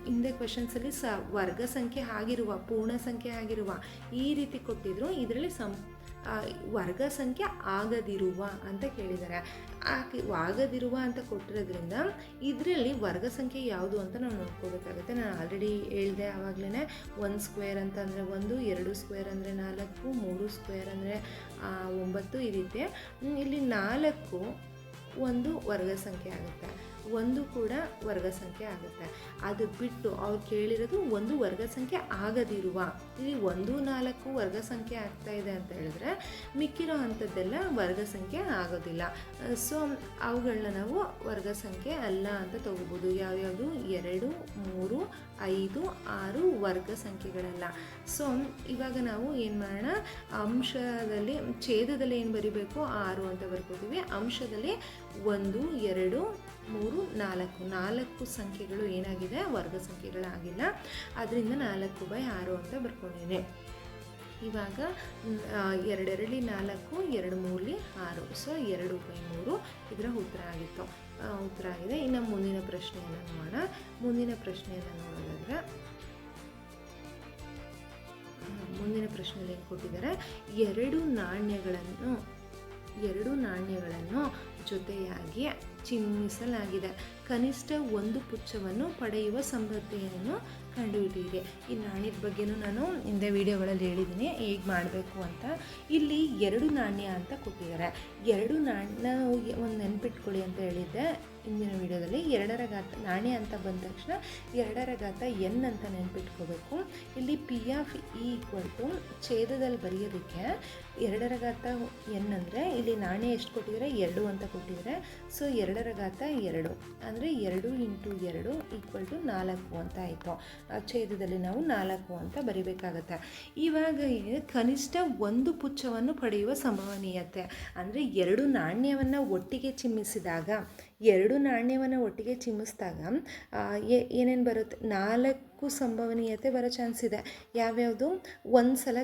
ಹಿಂದೆ ಕ್ವೆಶನ್ಸಲ್ಲಿ ವರ್ಗ ಸಂಖ್ಯೆ ಆಗಿರುವ, ಪೂರ್ಣ ಸಂಖ್ಯೆ ಆಗಿರುವ ಈ ರೀತಿ ಕೊಟ್ಟಿದ್ರು. ಇದರಲ್ಲಿ ವರ್ಗ ಸಂಖ್ಯೆ ಆಗದಿರುವ ಅಂತ ಕೇಳಿದ್ದಾರೆ. ಆಗದಿರುವ ಅಂತ ಕೊಟ್ಟಿರೋದ್ರಿಂದ ಇದರಲ್ಲಿ ವರ್ಗ ಸಂಖ್ಯೆ ಯಾವುದು ಅಂತ ನಾವು ನೋಡ್ಕೋಬೇಕಾಗುತ್ತೆ. ನಾನು ಆಲ್ರೆಡಿ ಹೇಳಿದೆ ಆವಾಗಲೇ. 1 ಸ್ಕ್ವೇರ್ ಅಂತ ಅಂದರೆ 1, 2 ಸ್ಕ್ವೇರ್ ಅಂದರೆ 4, 3 ಸ್ಕ್ವೇರ್ ಅಂದರೆ 9. ಈ ರೀತಿ ಇಲ್ಲಿ 4 ಒಂದು ವರ್ಗ ಸಂಖ್ಯೆ ಆಗುತ್ತೆ, 1 ಕೂಡ ವರ್ಗ ಸಂಖ್ಯೆ ಆಗುತ್ತೆ. ಅದು ಬಿಟ್ಟು ಅವ್ರು ಕೇಳಿರೋದು ಒಂದು ವರ್ಗ ಸಂಖ್ಯೆ ಆಗದಿರುವ. ಇಲ್ಲಿ 1, 4 ವರ್ಗ ಸಂಖ್ಯೆ ಆಗ್ತಾ ಇದೆ ಅಂತ ಹೇಳಿದ್ರೆ ಮಿಕ್ಕಿರೋ ಅಂಥದ್ದೆಲ್ಲ ವರ್ಗ ಸಂಖ್ಯೆ ಆಗೋದಿಲ್ಲ. ಸೊ ಅವುಗಳನ್ನ ನಾವು ವರ್ಗ ಸಂಖ್ಯೆ ಅಲ್ಲ ಅಂತ ತಗೋಬೋದು. ಯಾವ್ಯಾವುದು, 2, 3, 5, 6 ವರ್ಗ ಸಂಖ್ಯೆಗಳೆಲ್ಲ. ಸೊ ಇವಾಗ ನಾವು ಏನು ಮಾಡೋಣ, ಅಂಶದಲ್ಲಿ ಛೇದದಲ್ಲಿ ಏನು ಬರಿಬೇಕು, 6 ಅಂತ ಬರ್ಕೋತೀವಿ. ಅಂಶದಲ್ಲಿ 1, 2, 3, 4 ಸಂಖ್ಯೆಗಳು ಏನಾಗಿದೆ, ವರ್ಗ ಸಂಖ್ಯೆಗಳಾಗಿಲ್ಲ. ಅದರಿಂದ 4/6 ಅಂತ ಬರ್ಕೊಂಡಿದ್ದೀನಿ. ಇವಾಗ 2 2 4, 2 3 6. ಸೊ 2/3 ಇದರ ಉತ್ತರ ಆಗಿತ್ತು, ಉತ್ತರ ಆಗಿದೆ. ಇನ್ನು ಮುಂದಿನ ಪ್ರಶ್ನೆಯನ್ನು ನೋಡೋಣ. ಮುಂದಿನ ಪ್ರಶ್ನೆಯನ್ನು ನೋಡೋದಾದರೆ ಮುಂದಿನ ಪ್ರಶ್ನೆಯಲ್ಲಿ ಏನು ಕೊಟ್ಟಿದ್ದಾರೆ, 2 ನಾಣ್ಯಗಳನ್ನು ಜೊತೆಯಾಗಿ ಚಿಮ್ಮಿಸಲಾಗಿದೆ. ಕನಿಷ್ಠ ಒಂದು ಪುಚ್ಚವನ್ನು ಪಡೆಯುವ ಸಂಭವನೀಯತೆಯನ್ನು ಕಂಡುಹಿಡಿಯಿರಿ. ಈ ನಾಣ್ಯದ ಬಗ್ಗೆನೂ ನಾನು ಹಿಂದೆ ವಿಡಿಯೋಗಳಲ್ಲಿ ಹೇಳಿದ್ದೀನಿ ಹೇಗೆ ಮಾಡಬೇಕು ಅಂತ. ಇಲ್ಲಿ 2 ನಾಣ್ಯ ಅಂತ ಕೊಟ್ಟಿದ್ದಾರೆ. 2 ನಾಣ್ಯ ಒಂದು ನೆನ್ಪಿಟ್ಕೊಳ್ಳಿ ಅಂತ ಹೇಳಿದ್ದೆ ಹಿಂದಿನ ವಿಡಿಯೋದಲ್ಲಿ. 2ರ ಘಾತ ನಾಣ್ಯ ಅಂತ ಬಂದ ತಕ್ಷಣ 2ರ ಘಾತ n ಅಂತ ನೆನ್ಪಿಟ್ಕೋಬೇಕು. ಇಲ್ಲಿ ಪಿ ಆಫ್ ಇ = ಛೇದದಲ್ಲಿ ಬರೆಯೋದಕ್ಕೆ 2ರ ಘಾತ n ಅಂದರೆ ಇಲ್ಲಿ ನಾಣ್ಯ ಎಷ್ಟು ಕೊಟ್ಟಿದ್ದಾರೆ, 2 ಅಂತ ಕೊಟ್ಟಿದ್ದಾರೆ. ಸೊ 2ರ ಘಾತ 2 ಅಂದರೆ 2 × 2 = 4 ಅಂತ ಆಯಿತು. ಛೇದದಲ್ಲಿ ನಾವು 4 ಅಂತ ಬರಿಬೇಕಾಗತ್ತೆ. ಇವಾಗ ಕನಿಷ್ಠ ಒಂದು ಪುಚ್ಚವನ್ನು ಪಡೆಯುವ ಸಂಭವನೀಯತೆ ಅಂದರೆ 2 ನಾಣ್ಯವನ್ನು ಒಟ್ಟಿಗೆ ಚಿಮ್ಮಿಸಿದಾಗ ಏನೇನು ಬರುತ್ತೆ, 4 ಸಂಭವನೀಯತೆ ಬರೋ ಚಾನ್ಸ್ ಇದೆ. ಯಾವ್ಯಾವುದು? ಒಂದು ಸಲ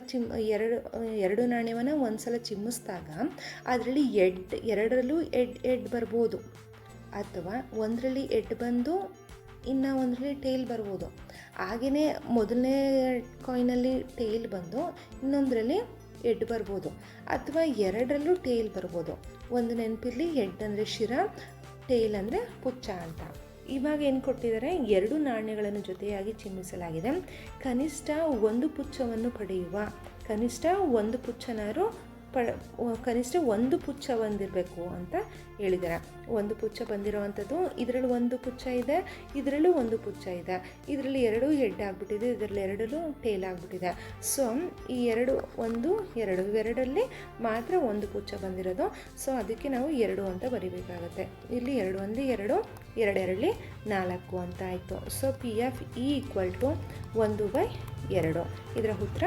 ಎರಡು ನಾಣ್ಯವನ್ನು ಒಂದು ಸಲ ಚಿಮ್ಮಿಸಿದಾಗ ಅದರಲ್ಲಿ ಎರಡರಲ್ಲೂ ಎಡ್ ಬರ್ಬೋದು, ಅಥವಾ ಒಂದರಲ್ಲಿ ಎಡ್ ಬಂದು ಇನ್ನು ಒಂದರಲ್ಲಿ ಟೇಲ್ ಬರ್ಬೋದು. ಹಾಗೆಯೇ ಮೊದಲನೇ ಕಾಯಿನಲ್ಲಿ ಟೇಲ್ ಬಂದು ಇನ್ನೊಂದರಲ್ಲಿ ಎಡ್ ಬರ್ಬೋದು, ಅಥವಾ ಎರಡರಲ್ಲೂ ಟೇಲ್ ಬರ್ಬೋದು. ಒಂದು ನೆನಪಿರಲಿ, ಎಡ್ ಅಂದರೆ ಶಿರ, ಟೇಲ್ ಅಂದರೆ ಪುಚ್ಚ ಅಂತ. ಇವಾಗ ಏನು ಕೊಟ್ಟಿದ್ದಾರೆ? 2 ನಾಣ್ಯಗಳನ್ನು ಜೊತೆಯಾಗಿ ಚಿಮ್ಮಿಸಲಾಗಿದೆ. ಕನಿಷ್ಠ ಒಂದು ಪುಚ್ಚವನ್ನು ಪಡೆಯುವ, ಕನಿಷ್ಠ ಒಂದು ಪುಚ್ಚ ಬಂದಿರಬೇಕು ಅಂತ ಹೇಳಿದ್ದಾರೆ. ಒಂದು ಪುಚ್ಚ ಬಂದಿರೋವಂಥದ್ದು, ಇದರಲ್ಲಿ ಒಂದು ಪುಚ್ಚ ಇದೆ, ಇದರಲ್ಲೂ ಒಂದು ಪುಚ್ಚ ಇದೆ, ಇದರಲ್ಲಿ 2 ಹೆಡ್ ಆಗಿಬಿಟ್ಟಿದೆ, ಇದರಲ್ಲಿ 2 ಟೇಲ್ ಆಗಿಬಿಟ್ಟಿದೆ. ಸೊ ಈ 2 1 2 ಇವೆರಡರಲ್ಲಿ ಮಾತ್ರ ಒಂದು ಪುಚ್ಚ ಬಂದಿರೋದು. ಸೊ ಅದಕ್ಕೆ ನಾವು 2 ಅಂತ ಬರೀಬೇಕಾಗುತ್ತೆ. ಇಲ್ಲಿ 2 1 2, 2 2 4 ಅಂತ ಆಯಿತು. So P(E) = 1/2. ಇದರ ಉತ್ತರ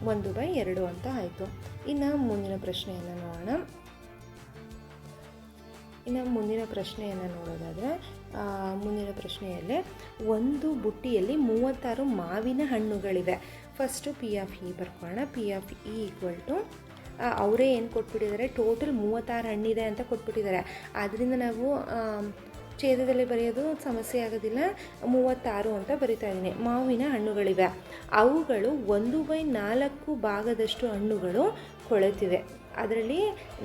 1/2 ಅಂತ ಆಯಿತು. ಇನ್ನು ಮುಂದಿನ ಪ್ರಶ್ನೆಯನ್ನು ನೋಡೋದಾದರೆ ಮುಂದಿನ ಪ್ರಶ್ನೆಯಲ್ಲೇ ಒಂದು ಬುಟ್ಟಿಯಲ್ಲಿ 36 ಮಾವಿನ ಹಣ್ಣುಗಳಿವೆ. First P(E) ಬರ್ಕೊಳ್ಳೋಣ. P(E) ಅವರೇ ಏನು ಕೊಟ್ಬಿಟ್ಟಿದ್ದಾರೆ? ಟೋಟಲ್ 36 ಹಣ್ಣಿದೆ ಅಂತ ಕೊಟ್ಬಿಟ್ಟಿದ್ದಾರೆ. ಆದ್ದರಿಂದ ನಾವು ಛೇದದಲ್ಲಿ ಬರೆಯೋದು ಸಮಸ್ಯೆ ಆಗೋದಿಲ್ಲ. 36 ಅಂತ ಬರಿತಾ ಇದ್ದೀನಿ. ಮಾವಿನ ಹಣ್ಣುಗಳಿವೆ, ಅವುಗಳು 1/4 ಭಾಗದಷ್ಟು ಹಣ್ಣುಗಳು ಕೊಳೆತಿವೆ. ಅದರಲ್ಲಿ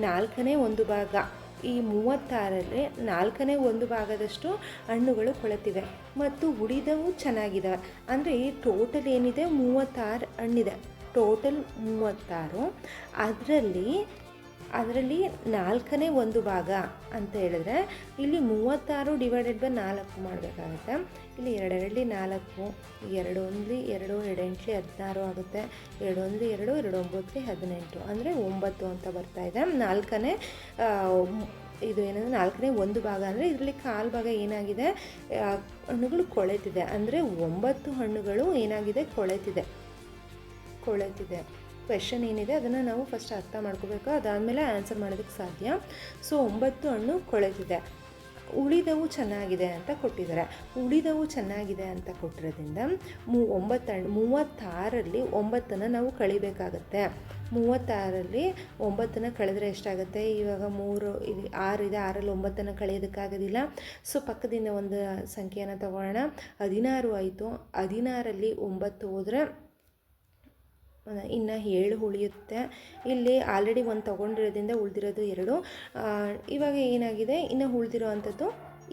4ನೇ 1 ಭಾಗ, ಈ 36ರಲ್ಲಿ 4ನೇ 1 ಭಾಗದಷ್ಟು ಹಣ್ಣುಗಳು ಕೊಳೆತಿವೆ ಮತ್ತು ಉಳಿದವು ಚೆನ್ನಾಗಿದ್ದಾವೆ. ಅಂದರೆ ಈ ಟೋಟಲ್ ಏನಿದೆ? 36 ಹಣ್ಣಿದೆ, ಟೋಟಲ್ 36. ಅದರಲ್ಲಿ 4ನೇ 1 ಭಾಗ ಅಂತ ಹೇಳಿದ್ರೆ ಇಲ್ಲಿ 36 ಡಿವೈಡೆಡ್ ಬೈ 4 ಮಾಡಬೇಕಾಗುತ್ತೆ. ಇಲ್ಲಿ 2 2 4, 2 1 2, 2 8 16 ಆಗುತ್ತೆ. 2 1 2, 2 9 18, ಅಂದರೆ 9 ಅಂತ ಬರ್ತಾ ಇದೆ. 4ನೇ ಇದು ಏನಂದರೆ 4ನೇ 1 ಭಾಗ ಅಂದರೆ ಇದರಲ್ಲಿ ಕಾಲು ಭಾಗ ಏನಾಗಿದೆ? ಹಣ್ಣುಗಳು ಕೊಳೆತಿದೆ. ಅಂದರೆ 9 ಹಣ್ಣುಗಳು ಏನಾಗಿದೆ? ಕೊಳೆತಿದೆ. ಕ್ವೆಶನ್ ಏನಿದೆ ಅದನ್ನು ನಾವು ಫಸ್ಟ್ ಅರ್ಥ ಮಾಡ್ಕೋಬೇಕು, ಅದಾದಮೇಲೆ ಆನ್ಸರ್ ಮಾಡೋದಕ್ಕೆ ಸಾಧ್ಯ. ಸೊ 9 ಹಣ್ಣು ಕೊಳೆತಿದೆ. ಉಳಿದವು ಚೆನ್ನಾಗಿದೆ ಅಂತ ಕೊಟ್ಟಿದ್ದಾರೆ. ಉಳಿದವು ಚೆನ್ನಾಗಿದೆ ಅಂತ ಕೊಟ್ಟಿರೋದ್ರಿಂದ 36ರಲ್ಲಿ 9ನ್ನು ನಾವು ಕಳಿಬೇಕಾಗತ್ತೆ. 36ರಲ್ಲಿ 9ನ್ನು ಕಳೆದ್ರೆ ಎಷ್ಟಾಗುತ್ತೆ? ಇವಾಗ 3 ಇಲ್ಲಿ 6 ಇದೆ, 6ರಲ್ಲಿ 9ನ್ನು ಕಳೆಯೋದಕ್ಕಾಗೋದಿಲ್ಲ. ಸೊ ಪಕ್ಕದಿಂದ ಒಂದು ಸಂಖ್ಯೆಯನ್ನು ತಗೊಳ್ಳೋಣ. 16 ಆಯಿತು. 16ರಲ್ಲಿ 9 ಹೋದರೆ ಇನ್ನು 7 ಉಳಿಯುತ್ತೆ. ಇಲ್ಲಿ ಆಲ್ರೆಡಿ 1 ತೊಗೊಂಡಿರೋದ್ರಿಂದ ಉಳಿದಿರೋದು 2. ಇವಾಗ ಏನಾಗಿದೆ? ಇನ್ನು ಉಳಿದಿರೋ ಅಂಥದ್ದು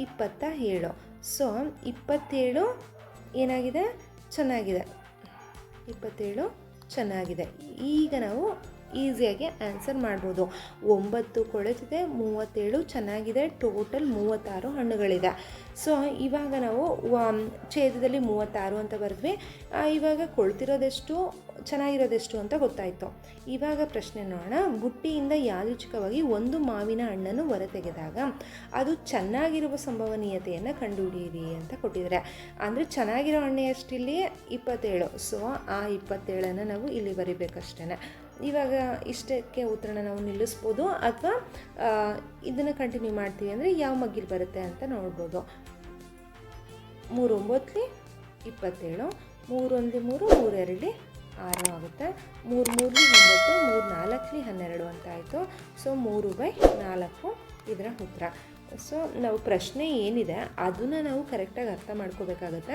27. ಸೊ 27 ಏನಾಗಿದೆ? ಚೆನ್ನಾಗಿದೆ. 27 ಚೆನ್ನಾಗಿದೆ. ಈಗ ನಾವು ಈಸಿಯಾಗಿ ಆನ್ಸರ್ ಮಾಡ್ಬೋದು. 9 ಕೊಳೆತಿದೆ, 37 ಚೆನ್ನಾಗಿದೆ, ಟೋಟಲ್ 36 ಹಣ್ಣುಗಳಿದೆ. ಸೊ ಇವಾಗ ನಾವು ಛೇದದಲ್ಲಿ 36 ಅಂತ ಬರೆದ್ವಿ. ಇವಾಗ ಕೊಳ್ತಿರೋದೆಷ್ಟು, ಚೆನ್ನಾಗಿರೋದೆಷ್ಟು ಅಂತ ಗೊತ್ತಾಯಿತು. ಇವಾಗ ಪ್ರಶ್ನೆ ನೋಡೋಣ. ಬುಟ್ಟಿಯಿಂದ ಯಾದೃಚ್ಛಿಕವಾಗಿ ಒಂದು ಮಾವಿನ ಹಣ್ಣನ್ನು ಹೊರತೆಗೆದಾಗ ಅದು ಚೆನ್ನಾಗಿರುವ ಸಂಭವನೀಯತೆಯನ್ನು ಕಂಡುಹಿಡಿಯಿರಿ ಅಂತ ಕೊಟ್ಟಿದ್ದಾರೆ. ಅಂದರೆ ಚೆನ್ನಾಗಿರೋ ಹಣ್ಣು ಎಷ್ಟಿಲ್ಲಿ? 27. ಸೊ ಆ 27ನ್ನು ನಾವು ಇಲ್ಲಿ ಬರಿಬೇಕಷ್ಟೇ. ಇವಾಗ ಇಷ್ಟಕ್ಕೆ ಉತ್ತರನ ನಾವು ನಿಲ್ಲಿಸ್ಬೋದು, ಅಥವಾ ಇದನ್ನು ಕಂಟಿನ್ಯೂ ಮಾಡ್ತೀವಿ ಅಂದರೆ ಯಾವ ಮಗ್ಗಿಲು ಬರುತ್ತೆ ಅಂತ ನೋಡ್ಬೋದು. 3 9 27, 3 1 3, 3 2 6 ಆಗುತ್ತೆ. 3 3 9, 3 4 12 ಅಂತ ಆಯಿತು. ಸೊ 3/4 ಇದರ ಉತ್ತರ. ಸೊ ನಾವು ಪ್ರಶ್ನೆ ಏನಿದೆ ಅದನ್ನು ನಾವು ಕರೆಕ್ಟಾಗಿ ಅರ್ಥ ಮಾಡ್ಕೋಬೇಕಾಗುತ್ತೆ.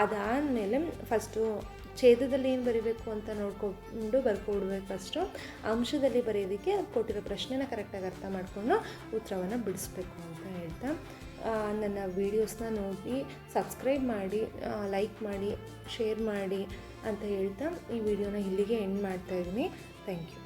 ಅದಾದಮೇಲೆ ಫಸ್ಟು ಛೇದದಲ್ಲಿ ಏನು ಬರೀಬೇಕು ಅಂತ ನೋಡ್ಕೊಂಡು ಬರ್ಕೊಬಿಡ್ಬೇಕು. ಫಸ್ಟು ಅಂಶದಲ್ಲಿ ಬರೆಯೋದಕ್ಕೆ ಕೊಟ್ಟಿರೋ ಪ್ರಶ್ನೆನ ಕರೆಕ್ಟಾಗಿ ಅರ್ಥ ಮಾಡಿಕೊಂಡು ಉತ್ತರವನ್ನು ಬಿಡಿಸ್ಬೇಕು ಅಂತ ಹೇಳ್ತಾ, ನನ್ನ ವೀಡಿಯೋಸ್ನ ನೋಡಿ ಸಬ್ಸ್ಕ್ರೈಬ್ ಮಾಡಿ, ಲೈಕ್ ಮಾಡಿ, ಶೇರ್ ಮಾಡಿ ಅಂತ ಹೇಳ್ತಾ ಈ ವಿಡಿಯೋನ ಇಲ್ಲಿಗೆ ಎಂಡ್ ಮಾಡ್ತಾಯಿದ್ದೀನಿ. Thank you.